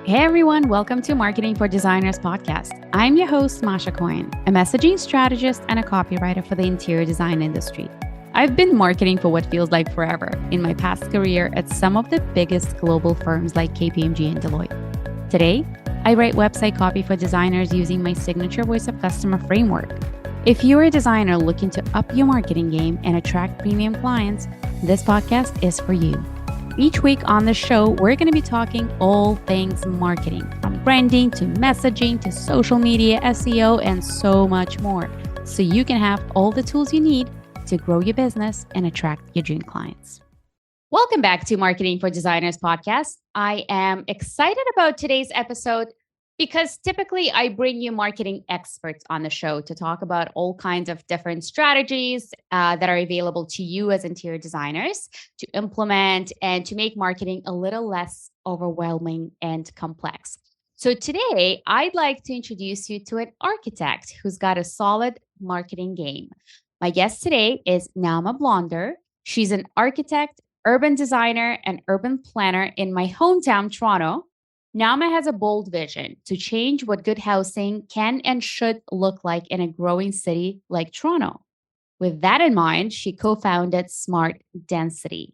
Hey everyone, welcome to Marketing for Designers podcast. I'm your host, Masha Coyne, a messaging strategist and a copywriter for the interior design industry. I've been marketing for what feels like forever in my past career at some of the biggest global firms like KPMG and Deloitte. Today, I write website copy for designers using my signature voice of customer framework. If you're a designer looking to up your marketing game and attract premium clients, this podcast is for you. Each week on the show, we're going to be talking all things marketing, from branding to messaging to social media, SEO, and so much more, so you can have all the tools you need to grow your business and attract your dream clients. Welcome back to Marketing for Designers podcast. I am excited about today's episode because typically I bring you marketing experts on the show to talk about all kinds of different strategies that are available to you as interior designers to implement and to make marketing a little less overwhelming and complex. So today, I'd like to introduce you to an architect who's got a solid marketing game. My guest today is Naama Blonder. She's an architect, urban designer, and urban planner in my hometown, Toronto. Naama has a bold vision to change what good housing can and should look like in a growing city like Toronto. With that in mind, she co-founded Smart Density.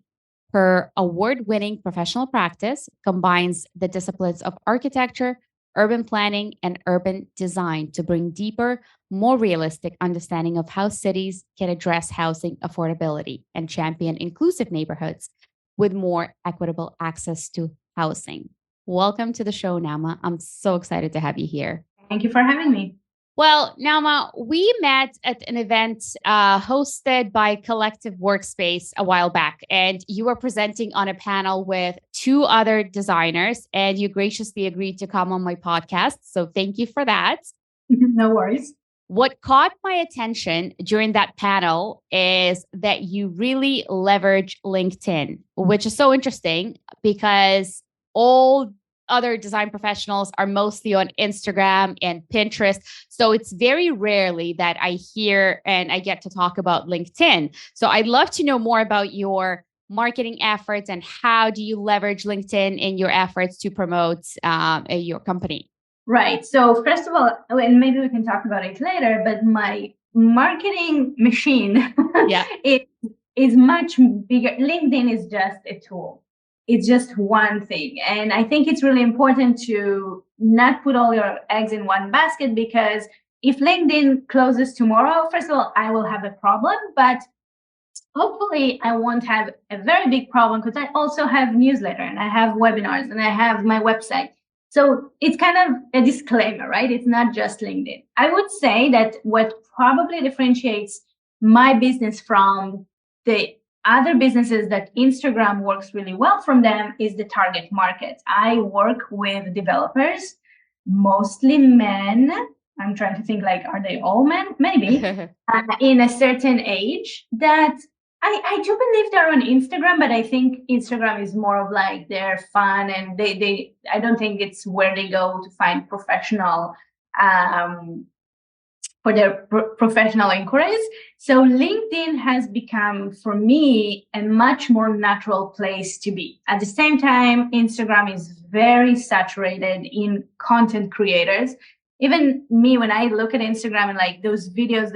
Her award-winning professional practice combines the disciplines of architecture, urban planning, and urban design to bring deeper, more realistic understanding of how cities can address housing affordability and champion inclusive neighborhoods with more equitable access to housing. Welcome to the show, Naama. I'm so excited to have you here. Thank you for having me. Well, Naama, we met at an event hosted by Collective Workspace a while back, and you were presenting on a panel with two other designers, and you graciously agreed to come on my podcast. So thank you for that. No worries. What caught my attention during that panel is that you really leverage LinkedIn, which is so interesting because all other design professionals are mostly on Instagram and Pinterest. So it's very rarely that I hear and I get to talk about LinkedIn. So I'd love to know more about your marketing efforts and how do you leverage LinkedIn in your efforts to promote your company? Right. So first of all, and maybe we can talk about it later, but my marketing machine is much bigger. LinkedIn is just a tool. It's just one thing. And I think it's really important to not put all your eggs in one basket, because if LinkedIn closes tomorrow, first of all, I will have a problem, but hopefully I won't have a very big problem because I also have newsletter and I have webinars and I have my website. So it's kind of a disclaimer, right? It's not just LinkedIn. I would say that what probably differentiates my business from the other businesses that Instagram works really well from them is the target market. I work with developers, mostly men. I'm trying to think, like, are they all men? Maybe in a certain age that I do believe they're on Instagram, but I think Instagram is more of like their fun, and they I don't think it's where they go to find professional for their professional inquiries. So LinkedIn has become, for me, a much more natural place to be. At the same time, Instagram is very saturated in content creators. Even me, when I look at Instagram and like those videos,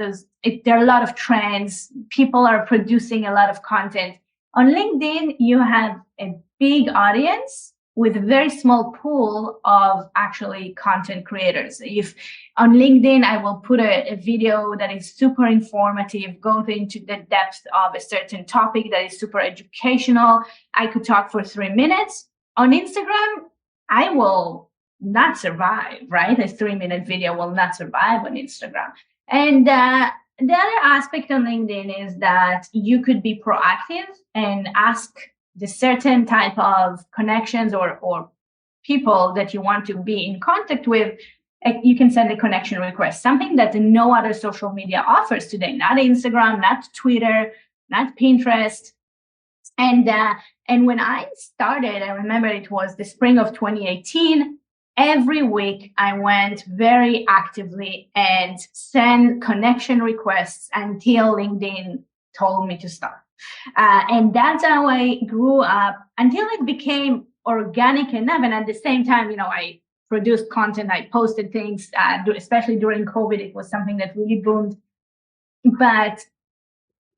there are a lot of trends. People are producing a lot of content. On LinkedIn, you have a big audience with a very small pool of actually content creators. If on LinkedIn, I will put a video that is super informative, goes into the depth of a certain topic that is super educational. I could talk for 3 minutes. On Instagram, I will not survive, right? A 3-minute video will not survive on Instagram. And the other aspect on LinkedIn is that you could be proactive and ask the certain type of connections or people that you want to be in contact with. You can send a connection request, something that no other social media offers today, not Instagram, not Twitter, not Pinterest. And when I started, I remember it was the spring of 2018. Every week I went very actively and sent connection requests until LinkedIn told me to stop. And that's how I grew up until it became organic enough. And at the same time, I produced content, I posted things, especially during COVID, it was something that really boomed. But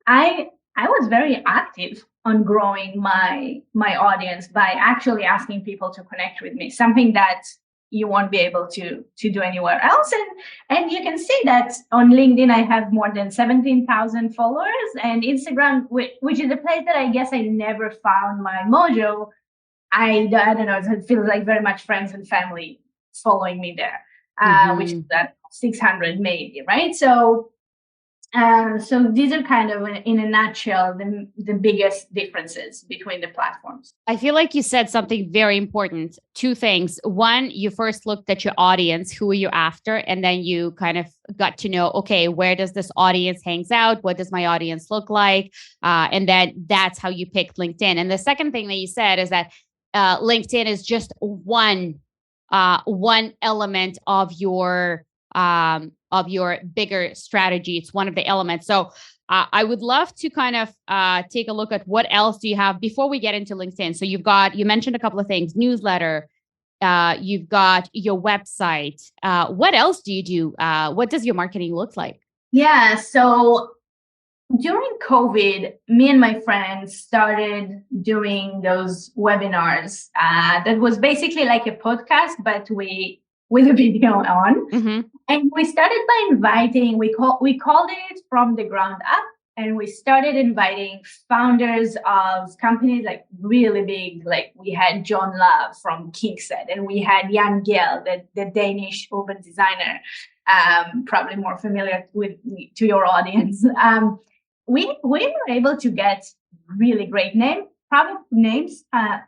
I was very active on growing my audience by actually asking people to connect with me, something that you won't be able to do anywhere else. And you can see that on LinkedIn, I have more than 17,000 followers, and Instagram, which is a place that I guess I never found my mojo. I don't know, it feels like very much friends and family following me there, which is at 600 maybe, right? So these are kind of, in a nutshell, the biggest differences between the platforms. I feel like you said something very important. Two things. One, you first looked at your audience, who are you after? And then you kind of got to know, okay, where does this audience hangs out? What does my audience look like? And then that's how you picked LinkedIn. And the second thing that you said is that LinkedIn is just one element of your bigger strategy. It's one of the elements. So I would love to kind of take a look at what else do you have before we get into LinkedIn. So you mentioned a couple of things: newsletter, you've got your website. What else do you do? What does your marketing look like? Yeah. So during COVID, me and my friends started doing those webinars. That was basically like a podcast, but with a video on. Mm-hmm. And we started by inviting, we called it From the Ground Up. And we started inviting founders of companies like really big, like we had John Love from Kingset, and we had Jan Gehl, the Danish urban designer, probably more familiar to your audience. We were able to get really great names,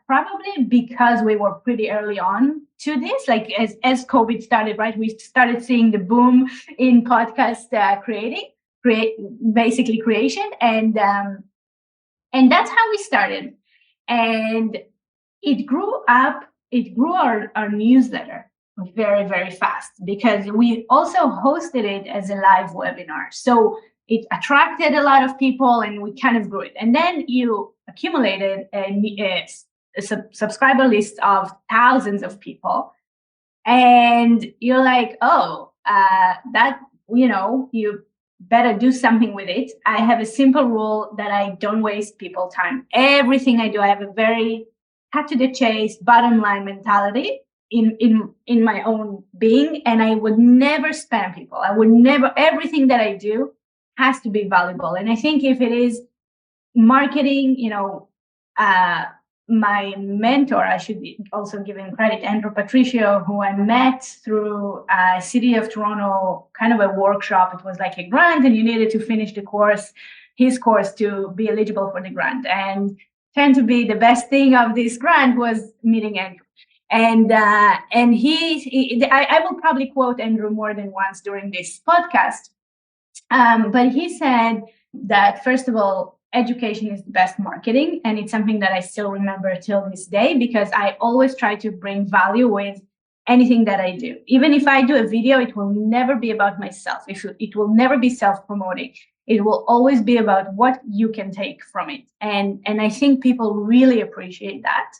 probably because we were pretty early on to this. Like as COVID started, right? We started seeing the boom in podcast creation, and that's how we started. And it grew up. It grew our newsletter very, very fast because we also hosted it as a live webinar. So it attracted a lot of people, and we kind of grew it. And then you accumulated a subscriber list of thousands of people, and you're like, you better do something with it. I have a simple rule that I don't waste people's time. Everything I do, I have a very cut to the chase, bottom line mentality in my own being, and I would never spam people. I would never. Everything that I do has to be valuable. And I think if it is marketing, my mentor, I should also give him credit, Andrew Patricio, who I met through City of Toronto, kind of a workshop. It was like a grant, and you needed to finish his course to be eligible for the grant. And turned to be the best thing of this grant was meeting Andrew. And I will probably quote Andrew more than once during this podcast. But he said that, first of all, education is the best marketing. And it's something that I still remember till this day, because I always try to bring value with anything that I do. Even if I do a video, it will never be about myself. It will never be self-promoting. It will always be about what you can take from it. And I think people really appreciate that.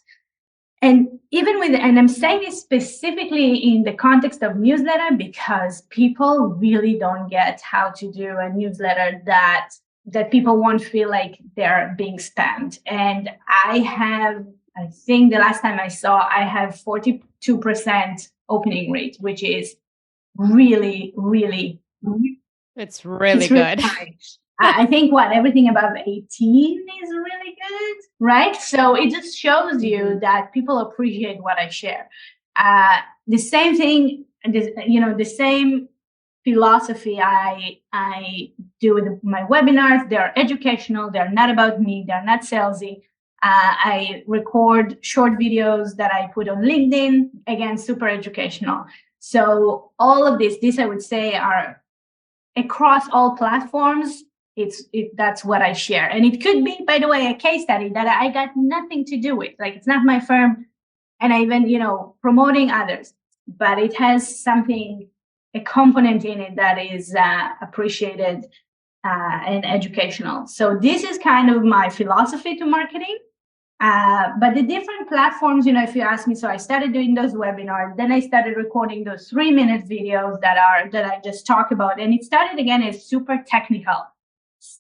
And and I'm saying this specifically in the context of newsletter, because people really don't get how to do a newsletter that people won't feel like they're being spammed. And I think the last time I saw, I have 42% opening rate, which is really, really, it's really good. High. I think everything above 18 is really good, right? So it just shows you that people appreciate what I share. The same thing, the same philosophy I do with my webinars. They're educational. They're not about me. They're not salesy. I record short videos that I put on LinkedIn. Again, super educational. So all of this I would say are across all platforms. That's what I share. And it could be, by the way, a case study that I got nothing to do with. Like, it's not my firm, and I even, promoting others, but it has a component in it that is appreciated and educational. So this is kind of my philosophy to marketing. But the different platforms, if you ask me, so I started doing those webinars, then I started recording those 3-minute videos that I just talked about. And it started again as super technical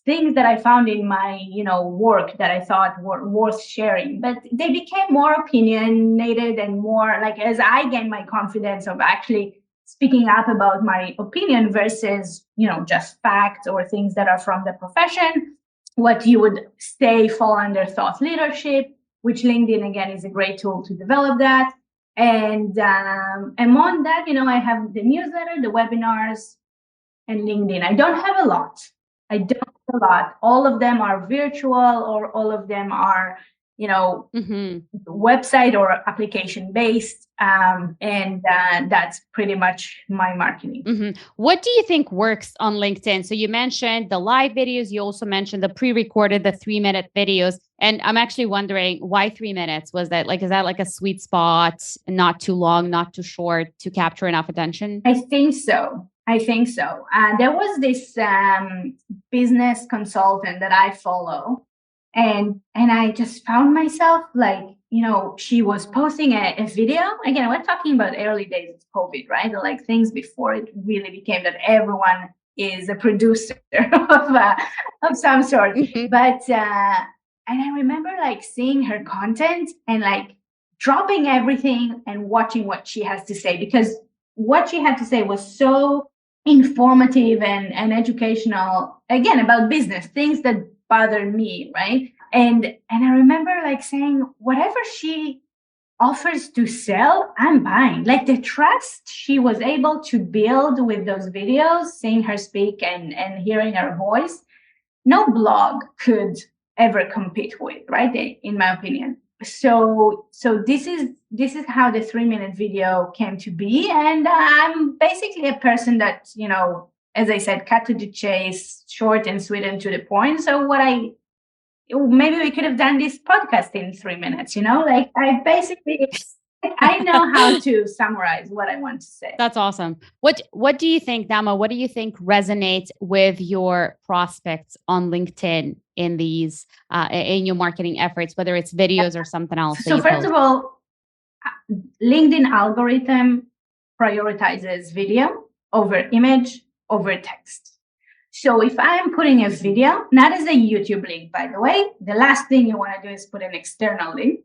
things that I found in my, work that I thought were worth sharing, but they became more opinionated and more like, as I gained my confidence of actually speaking up about my opinion versus, just facts or things that are from the profession, what you would say fall under thought leadership, which LinkedIn again is a great tool to develop that. And among that, I have the newsletter, the webinars, and LinkedIn. I don't have a lot. All of them are virtual, or all of them are, website or application based. And that's pretty much my marketing. What do you think works on LinkedIn? So you mentioned the live videos. You also mentioned the pre-recorded, the 3-minute videos. And I'm actually wondering why 3 minutes? Is that like a sweet spot, not too long, not too short, to capture enough attention? I think so. There was this business consultant that I follow, and I just found myself like, she was posting a video. Again, we're talking about early days of COVID, right? Like things before it really became that everyone is a producer of some sort. But and I remember like seeing her content and like dropping everything and watching what she has to say, because what she had to say was so informative and educational, again, about business, things that bothered me, right? And I remember like saying, whatever she offers to sell, I'm buying. Like the trust she was able to build with those videos, seeing her speak and hearing her voice, no blog could ever compete with, right? In my opinion. So this is how the 3-minute video came to be. And I'm basically a person that, as I said, cut to the chase, short and sweet and to the point. So maybe we could have done this podcast in 3 minutes, like I know how to summarize what I want to say. That's awesome. What do you think, Naama? What do you think resonates with your prospects on LinkedIn in these in your marketing efforts, whether it's videos or something else? So first of all, LinkedIn algorithm prioritizes video over image over text. So if I'm putting a video, not as a YouTube link, by the way, the last thing you want to do is put an external link.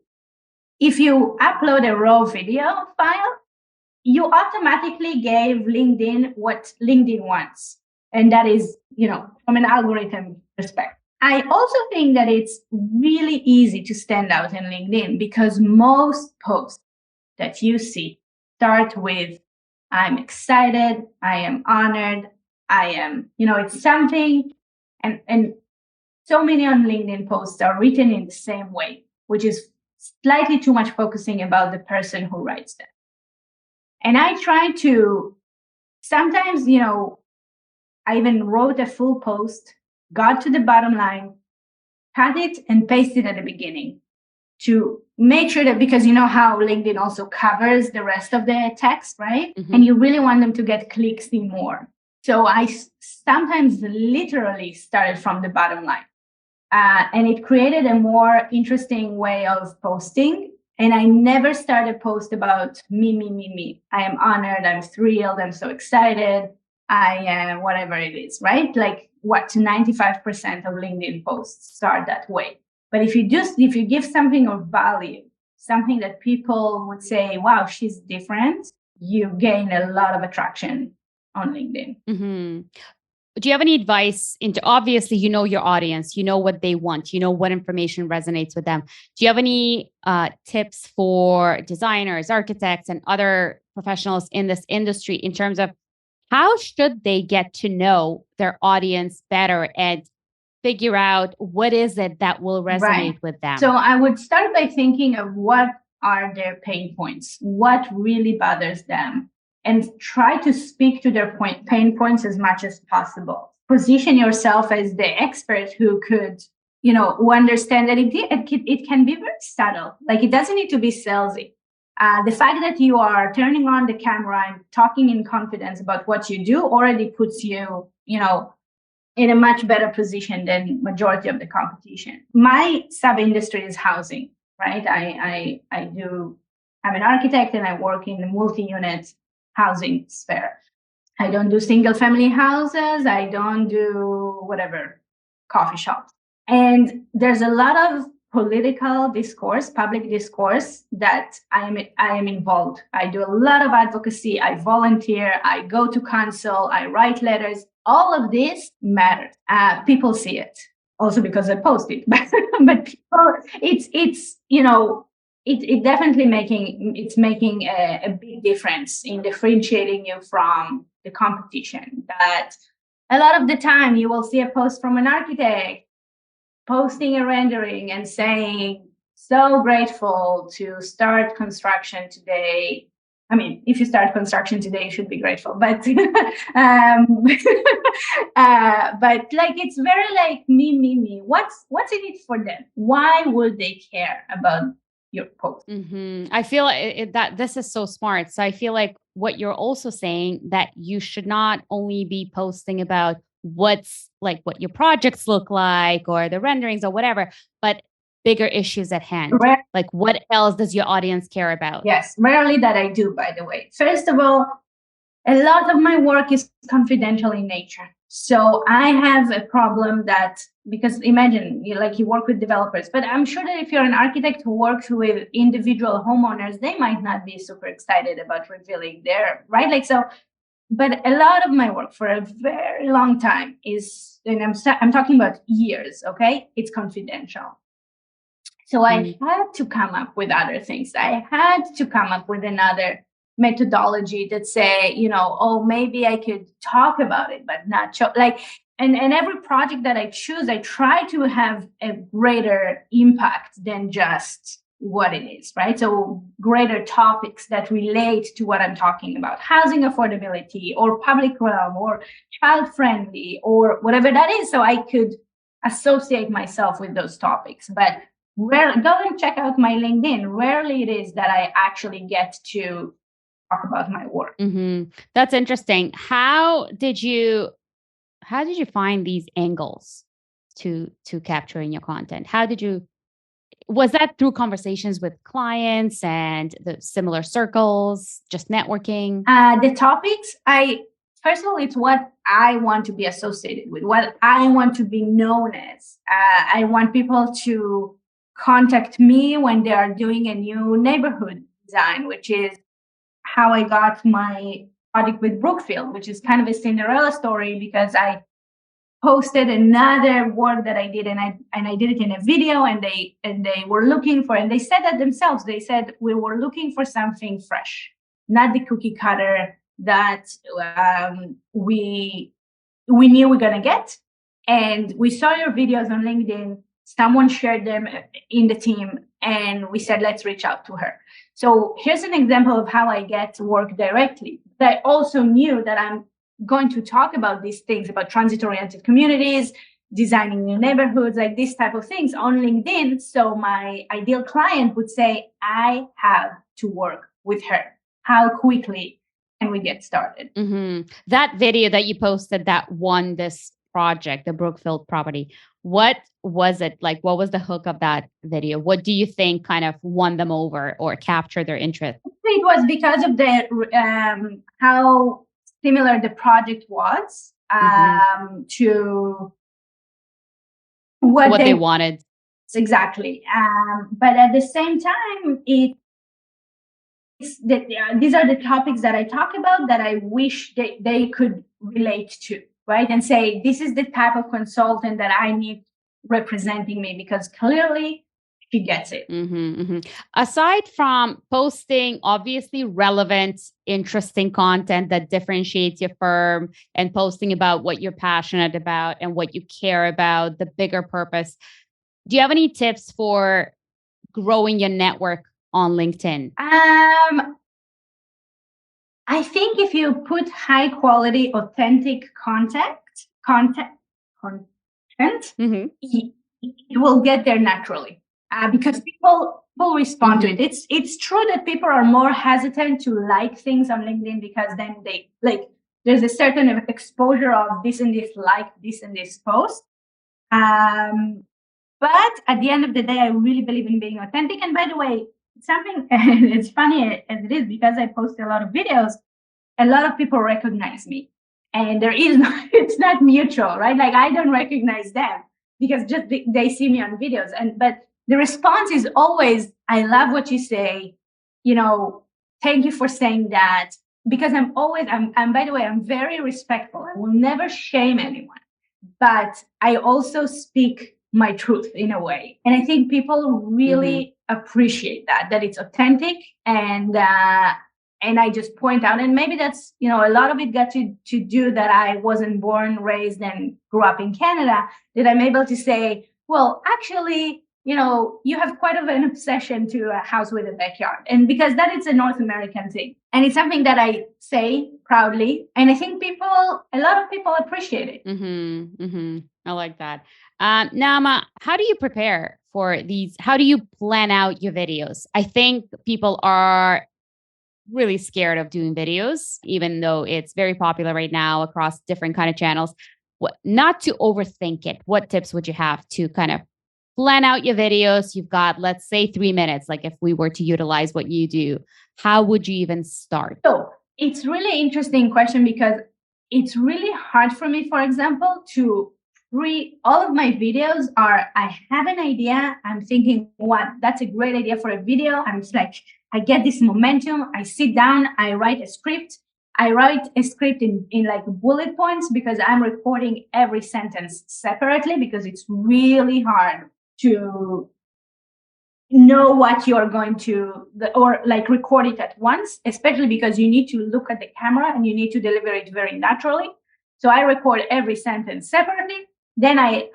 If you upload a raw video file, you automatically gave LinkedIn what LinkedIn wants. And that is, from an algorithm perspective. I also think that it's really easy to stand out in LinkedIn because most posts that you see start with, I'm excited, I am honored, I am, it's something. And so many on LinkedIn posts are written in the same way, which is slightly too much focusing about the person who writes them. And I try to sometimes, I even wrote a full post, got to the bottom line, cut it and paste it at the beginning to make sure that, because you know how LinkedIn also covers the rest of the text, right? And you really want them to get clicks in more. So I sometimes literally started from the bottom line. And it created a more interesting way of posting. And I never started a post about me. I am honored. I'm thrilled. I'm so excited. I am whatever it is, right? Like 95% of LinkedIn posts start that way. But if you give something of value, something that people would say, wow, she's different, you gain a lot of attraction on LinkedIn. Do you have any advice obviously, your audience, what they want, what information resonates with them. Do you have any tips for designers, architects, and other professionals in this industry in terms of how should they get to know their audience better and figure out what is it that will resonate with them? So I would start by thinking of what are their pain points, what really bothers them, and try to speak to their pain points as much as possible. Position yourself as the expert who could, who understand that it can be very subtle. Like it doesn't need to be salesy. The fact that you are turning on the camera and talking in confidence about what you do already puts you, in a much better position than majority of the competition. My sub-industry is housing. right? I'm an architect and I work in the multi-unit housing sphere. I don't do single family houses. I don't do whatever, coffee shops. And there's a lot of political discourse, public discourse that I am involved. I do a lot of advocacy. I volunteer. I go to council. I write letters. All of this matters. People see it also because I post it, but people, it's it definitely making a big difference in differentiating you from the competition. That a lot of the time you will see a post from an architect posting a rendering and saying, so grateful to start construction today. I mean, if you start construction today, you should be grateful. But but like it's very like me. What's in it for them? Why would they care about your post? I feel that this is so smart. So I feel like what you're also saying that you should not only be posting about what's like what your projects look like or the renderings or whatever, but bigger issues at hand. Like what else does your audience care about? Yes, rarely that I do, by the way. First of all, a lot of my work is confidential in nature. So I have a problem that, because imagine you work with developers, but I'm sure that if you're an architect who works with individual homeowners, they might not be super excited about revealing their, right? Like, so, but a lot of my work for a very long time is, and I'm talking about years, okay? It's confidential. So I had to come up with other things. I had to come up with another methodology that say, oh, maybe I could talk about it, but not show. Like, and every project that I choose, I try to have a greater impact than just what it is, right? So greater topics that relate to what I'm talking about, housing affordability or public realm or child friendly or whatever that is. So I could associate myself with those topics. But go and check out my LinkedIn. Rarely it is that I actually get to talk about my work. That's interesting. How did you find these angles to capture in your content? Was that through conversations with clients and the similar circles, just networking? The topics, first of all, it's what I want to be associated with, what I want to be known as. I want people to contact me when they are doing a new neighborhood design, which is how I got my project with Brookfield, which is kind of a Cinderella story because I posted another work that I did and I did it in a video and they were looking for, and they said that themselves, they said, we were looking for something fresh, not the cookie cutter that we knew we're going to get. And we saw your videos on LinkedIn. Someone shared them in the team and we said, let's reach out to her. So here's an example of how I get to work directly. But I also knew that I'm going to talk about these things, about transit-oriented communities, designing new neighborhoods, like this type of things on LinkedIn. So my ideal client would say, I have to work with her. How quickly can we get started? That video that you posted that won this project, the Brookfield property, what was it like? What was the hook of that video? What do you think kind of won them over or captured their interest? It was because of the how similar the project was to what they wanted. Exactly. But at the same time, these are the topics that I talk about that I wish they could relate to, right? And say, this is the type of consultant that I need representing me, because clearly she gets it. Aside from posting obviously relevant, interesting content that differentiates your firm and posting about what you're passionate about and what you care about, the bigger purpose, do you have any tips for growing your network on LinkedIn? I think if you put high quality, authentic content, it will get there naturally because people will respond to it. It's true that people are more hesitant to like things on LinkedIn because then they there's a certain exposure of this and this like this and this post. But at the end of the day, I really believe in being authentic. And by the way, something, it's funny as it is, because I post a lot of videos, a lot of people recognize me. And there is no, it's not mutual, right? Like I don't recognize them because just they see me on videos. But the response is always, I love what you say, thank you for saying that. Because I'm by the way, I'm very respectful. I will never shame anyone, but I also speak my truth in a way. And I think people really appreciate that it's authentic. And I just point out, and maybe that's, a lot of it got to do that I wasn't born, raised, and grew up in Canada, that I'm able to say, well, actually, you have quite of an obsession to a house with a backyard. And because that is a North American thing. And it's something that I say proudly. And I think a lot of people appreciate it. I like that. Naama, how do you prepare for these? How do you plan out your videos? I think people are really scared of doing videos, even though it's very popular right now across different kind of channels. Not to overthink it. What tips would you have to kind of plan out your videos? You've got, let's say, 3 minutes. Like if we were to utilize what you do, how would you even start? So it's really interesting question, because it's really hard for me, for example, to all of my videos are, I have an idea. I'm thinking, that's a great idea for a video. I'm just like, I get this momentum. I sit down, I write a script. I write a script in like bullet points, because I'm recording every sentence separately, because it's really hard to know what you're going to, or like record it at once, especially because you need to look at the camera and you need to deliver it very naturally. So I record every sentence separately. Then I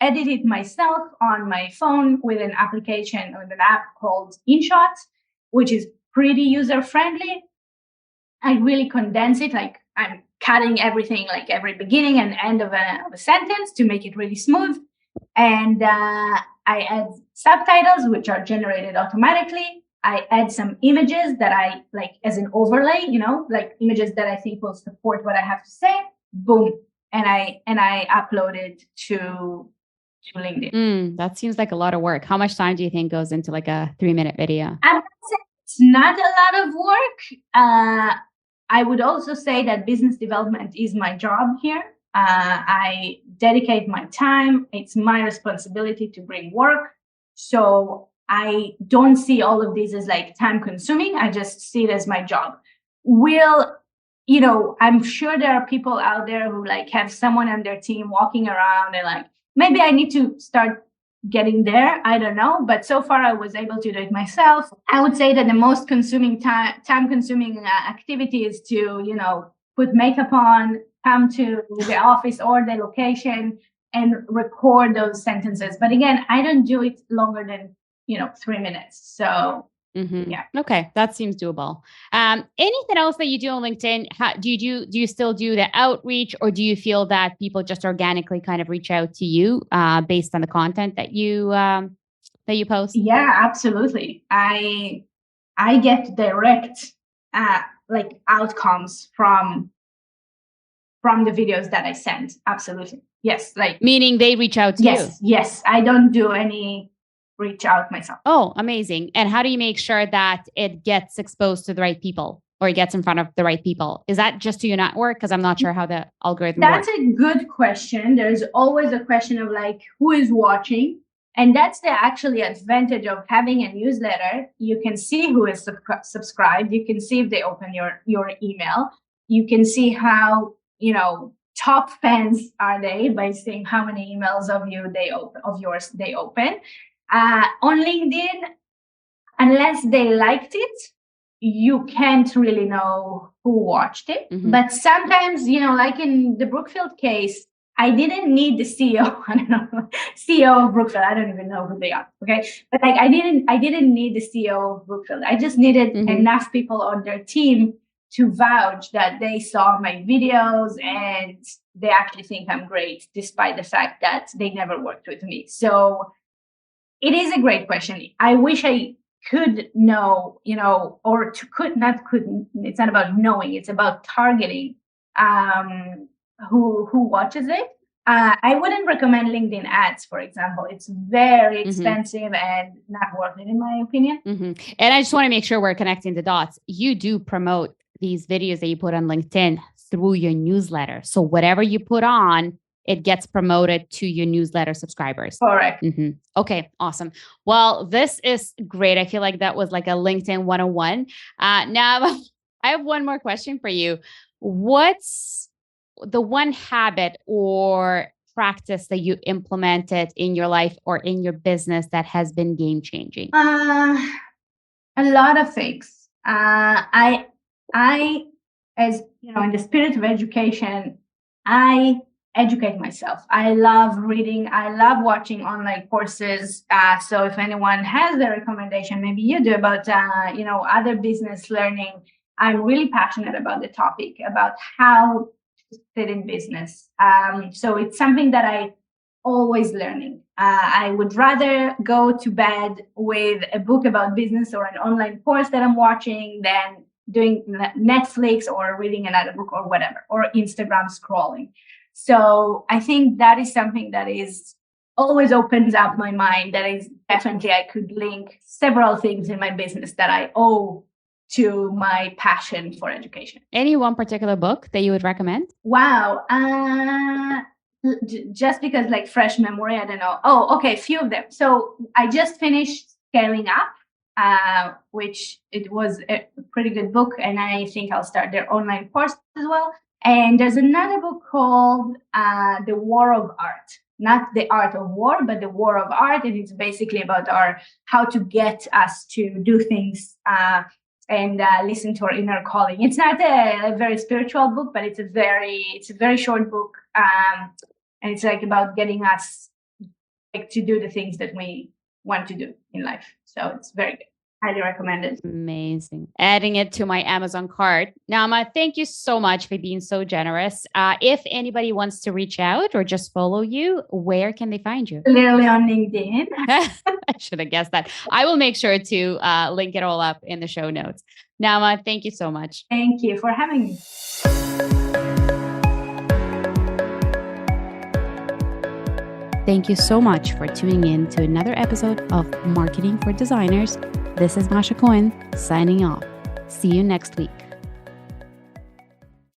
edit it myself on my phone with an application, with an app called InShot, which is pretty user friendly. I really condense it, like I'm cutting everything, like every beginning and end of a sentence, to make it really smooth. And I add subtitles, which are generated automatically. I add some images that I like as an overlay, like images that I think will support what I have to say. Boom. And I upload it to LinkedIn. That seems like a lot of work. How much time do you think goes into like a 3-minute video? I would say it's not a lot of work. I would also say that business development is my job here. I dedicate my time. It's my responsibility to bring work. So I don't see all of this as like time consuming. I just see it as my job. I'm sure there are people out there who like have someone on their team walking around and like, maybe I need to start getting there. I don't know. But so far I was able to do it myself. I would say that the most time consuming activity is to, put makeup on, come to the office or the location and record those sentences. But again, I don't do it longer than, 3 minutes. So yeah. Okay. That seems doable. Anything else that you do on LinkedIn? Do you still do the outreach, or do you feel that people just organically kind of reach out to you based on the content that you post? Yeah, absolutely. I get direct like outcomes from the videos that I send. Absolutely. Yes. Like meaning they reach out to you. Yes. I don't do any reach out myself. Oh, amazing. And how do you make sure that it gets exposed to the right people, or it gets in front of the right people? Is that just to your network? Because I'm not sure how the algorithm works. That's a good question. There's always a question of like, who is watching? And that's the actually advantage of having a newsletter. You can see who is subscribed. You can see if they open your email. You can see how, top fans are they by seeing how many emails of yours they open. On LinkedIn, unless they liked it, you can't really know who watched it. But sometimes, like in the Brookfield case, I didn't need the CEO. I don't know, CEO of Brookfield. I don't even know who they are. Okay, but like I didn't need the CEO of Brookfield. I just needed enough people on their team to vouch that they saw my videos and they actually think I'm great, despite the fact that they never worked with me. So it is a great question. I wish I could know, couldn't. It's not about knowing. It's about targeting who watches it. I wouldn't recommend LinkedIn ads, for example. It's very expensive and not worth it, in my opinion. And I just want to make sure we're connecting the dots. You do promote these videos that you put on LinkedIn through your newsletter. So whatever you put on, it gets promoted to your newsletter subscribers. Correct. Okay, awesome. Well, this is great. I feel like that was like a LinkedIn 101. Now, I have one more question for you. What's the one habit or practice that you implemented in your life or in your business that has been game changing? A lot of things. I, as you know, in the spirit of education, I educate myself. I love reading. I love watching online courses. So if anyone has a recommendation, maybe you do about, other business learning, I'm really passionate about the topic, about how to sit in business. So it's something that I always learning. I would rather go to bed with a book about business or an online course that I'm watching than doing Netflix or reading another book or whatever, or Instagram scrolling. So I think that is something that is always opens up my mind. That is definitely, I could link several things in my business that I owe to my passion for education. Any one particular book that you would recommend? Wow. Just because like fresh memory, I don't know. Oh, okay. Few of them. So I just finished Scaling Up, which it was a pretty good book. And I think I'll start their online course as well. And there's another book called The War of Art, not the art of war, but the war of art. And it's basically about how to get us to do things and listen to our inner calling. It's not a very spiritual book, but it's a very short book. And it's like about getting us like to do the things that we want to do in life. So it's very good. Highly recommend it. Amazing. Adding it to my Amazon cart. Naama, thank you so much for being so generous. If anybody wants to reach out or just follow you, where can they find you? Literally on LinkedIn. I should have guessed that. I will make sure to link it all up in the show notes. Naama, thank you so much. Thank you for having me. Thank you so much for tuning in to another episode of Marketing for Designers. This is Masha Cohen signing off. See you next week.